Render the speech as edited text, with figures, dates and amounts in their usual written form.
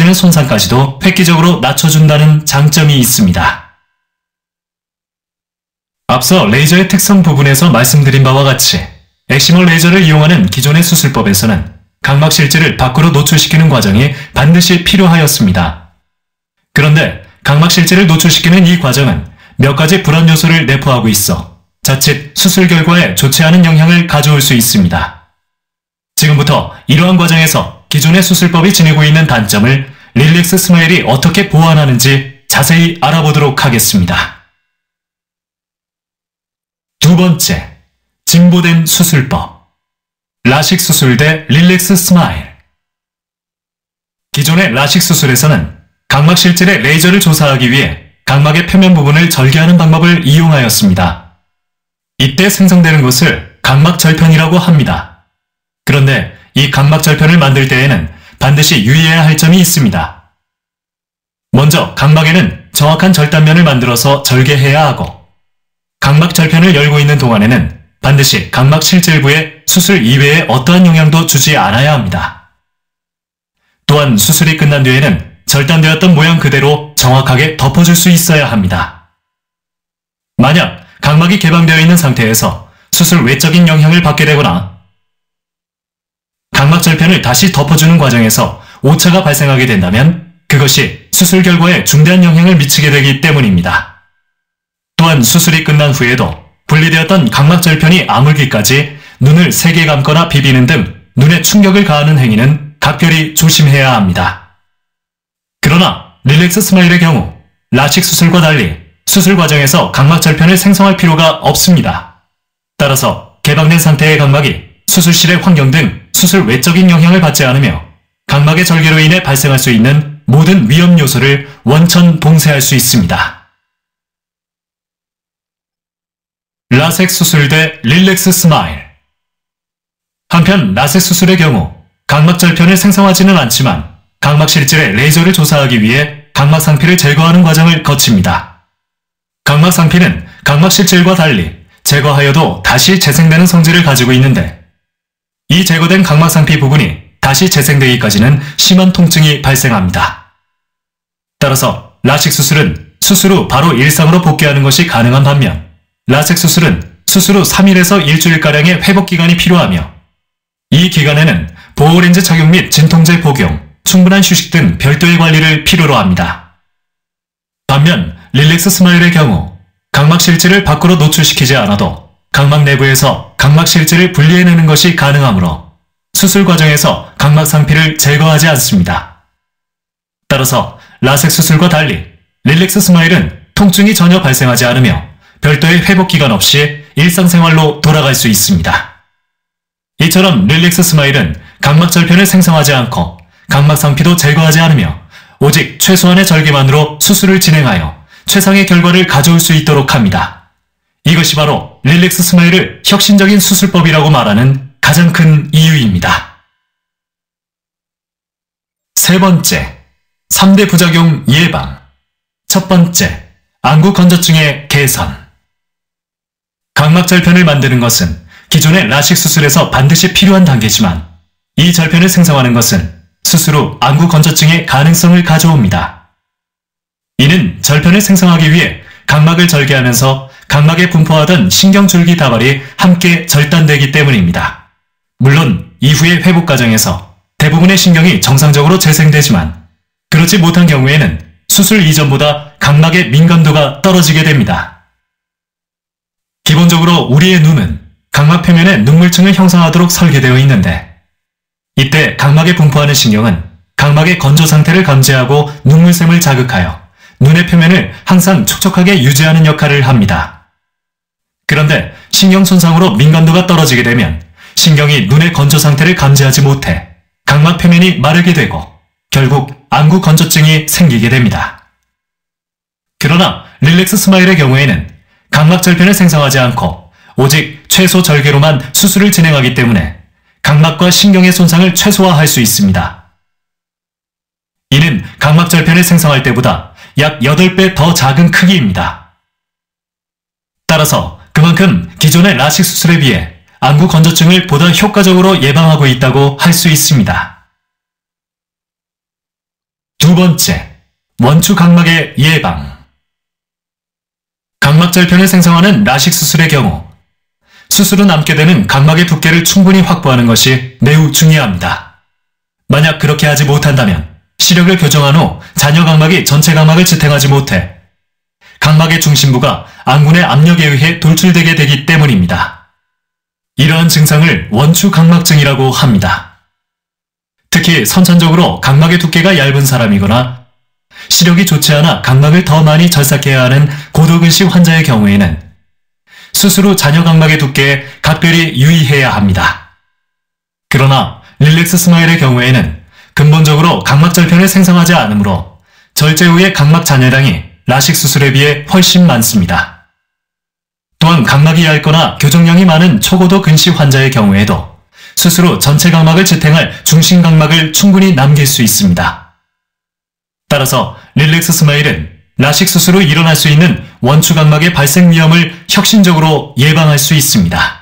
기전의 손상까지도 획기적으로 낮춰준다는 장점이 있습니다. 앞서 레이저의 특성 부분에서 말씀드린 바와 같이 엑시멀 레이저를 이용하는 기존의 수술법에서는 각막 실질을 밖으로 노출시키는 과정이 반드시 필요하였습니다. 그런데 각막 실질을 노출시키는 이 과정은 몇 가지 불안 요소를 내포하고 있어 자칫 수술 결과에 좋지 않은 영향을 가져올 수 있습니다. 지금부터 이러한 과정에서 기존의 수술법이 지니고 있는 단점을 릴렉스 스마일이 어떻게 보완하는지 자세히 알아보도록 하겠습니다. 두 번째, 진보된 수술법. 라식 수술 대 릴렉스 스마일. 기존의 라식 수술에서는 각막 실질의 레이저를 조사하기 위해 각막의 표면 부분을 절개하는 방법을 이용하였습니다. 이때 생성되는 것을 각막 절편이라고 합니다. 그런데 이 각막 절편을 만들 때에는 반드시 유의해야 할 점이 있습니다. 먼저 각막에는 정확한 절단면을 만들어서 절개해야 하고, 각막 절편을 열고 있는 동안에는 반드시 각막 실질부에 수술 이외에 어떠한 영향도 주지 않아야 합니다. 또한 수술이 끝난 뒤에는 절단되었던 모양 그대로 정확하게 덮어줄 수 있어야 합니다. 만약 각막이 개방되어 있는 상태에서 수술 외적인 영향을 받게 되거나 각막 절편을 다시 덮어주는 과정에서 오차가 발생하게 된다면 그것이 수술 결과에 중대한 영향을 미치게 되기 때문입니다. 또한 수술이 끝난 후에도 분리되었던 각막 절편이 아물기까지 눈을 세게 감거나 비비는 등 눈에 충격을 가하는 행위는 각별히 조심해야 합니다. 그러나 릴렉스 스마일의 경우 라식 수술과 달리 수술 과정에서 각막 절편을 생성할 필요가 없습니다. 따라서 개방된 상태의 각막이 수술실의 환경 등 수술 외적인 영향을 받지 않으며 각막의 절개로 인해 발생할 수 있는 모든 위험 요소를 원천 봉쇄할 수 있습니다. 라섹 수술 대 릴렉스 스마일. 한편 라섹 수술의 경우 각막 절편을 생성하지는 않지만 각막 실질의 레이저를 조사하기 위해 각막 상피를 제거하는 과정을 거칩니다. 각막 상피는 각막 실질과 달리 제거하여도 다시 재생되는 성질을 가지고 있는데, 이 제거된 각막 상피 부분이 다시 재생되기까지는 심한 통증이 발생합니다. 따라서 라식 수술은 수술 후 바로 일상으로 복귀하는 것이 가능한 반면, 라섹 수술은 수술 후 3일에서 일주일가량의 회복기간이 필요하며, 이 기간에는 보호렌즈 착용 및 진통제 복용, 충분한 휴식 등 별도의 관리를 필요로 합니다. 반면 릴렉스 스마일의 경우 각막 실질을 밖으로 노출시키지 않아도 각막 내부에서 각막 실질을 분리해내는 것이 가능하므로 수술 과정에서 각막 상피를 제거하지 않습니다. 따라서 라섹 수술과 달리 릴렉스 스마일은 통증이 전혀 발생하지 않으며 별도의 회복기간 없이 일상생활로 돌아갈 수 있습니다. 이처럼 릴렉스 스마일은 각막 절편을 생성하지 않고 각막 상피도 제거하지 않으며 오직 최소한의 절개만으로 수술을 진행하여 최상의 결과를 가져올 수 있도록 합니다. 이것이 바로 릴렉스 스마일을 혁신적인 수술법이라고 말하는 가장 큰 이유입니다. 세 번째, 3대 부작용 예방. 첫 번째, 안구 건조증의 개선. 각막 절편을 만드는 것은 기존의 라식 수술에서 반드시 필요한 단계지만, 이 절편을 생성하는 것은 수술 후 안구 건조증의 가능성을 가져옵니다. 이는 절편을 생성하기 위해 각막을 절개하면서 각막에 분포하던 신경줄기 다발이 함께 절단되기 때문입니다. 물론 이후의 회복 과정에서 대부분의 신경이 정상적으로 재생되지만, 그렇지 못한 경우에는 수술 이전보다 각막의 민감도가 떨어지게 됩니다. 기본적으로 우리의 눈은 각막 표면에 눈물층을 형성하도록 설계되어 있는데, 이때 각막에 분포하는 신경은 각막의 건조 상태를 감지하고 눈물샘을 자극하여 눈의 표면을 항상 촉촉하게 유지하는 역할을 합니다. 그런데 신경 손상으로 민감도가 떨어지게 되면 신경이 눈의 건조 상태를 감지하지 못해 각막 표면이 마르게 되고 결국 안구 건조증이 생기게 됩니다. 그러나 릴렉스 스마일의 경우에는 각막 절편을 생성하지 않고 오직 최소 절개로만 수술을 진행하기 때문에 각막과 신경의 손상을 최소화할 수 있습니다. 이는 각막 절편을 생성할 때보다 약 8배 더 작은 크기입니다. 따라서 그만큼 기존의 라식 수술에 비해 안구 건조증을 보다 효과적으로 예방하고 있다고 할 수 있습니다. 두 두 번째, 원추 각막의 예방. 각막절편을 생성하는 라식 수술의 경우 수술 후 남게 되는 각막의 두께를 충분히 확보하는 것이 매우 중요합니다. 만약 그렇게 하지 못한다면 시력을 교정한 후 잔여 각막이 전체 각막을 지탱하지 못해 각막의 중심부가 안군의 압력에 의해 돌출되게 되기 때문입니다. 이러한 증상을 원추 각막증이라고 합니다. 특히 선천적으로 각막의 두께가 얇은 사람이거나 시력이 좋지 않아 각막을 더 많이 절삭해야 하는 고도근시 환자의 경우에는 수술 후 잔여 각막의 두께에 각별히 유의해야 합니다. 그러나 릴렉스 스마일의 경우에는 근본적으로 각막절편을 생성하지 않으므로 절제 후의 각막 잔여량이 라식 수술에 비해 훨씬 많습니다. 또한 각막이 얇거나 교정량이 많은 초고도 근시 환자의 경우에도 수술 후 전체 각막을 지탱할 중심 각막을 충분히 남길 수 있습니다. 따라서 릴렉스 스마일은 라식 수술 후 일어날 수 있는 원추 각막의 발생 위험을 혁신적으로 예방할 수 있습니다.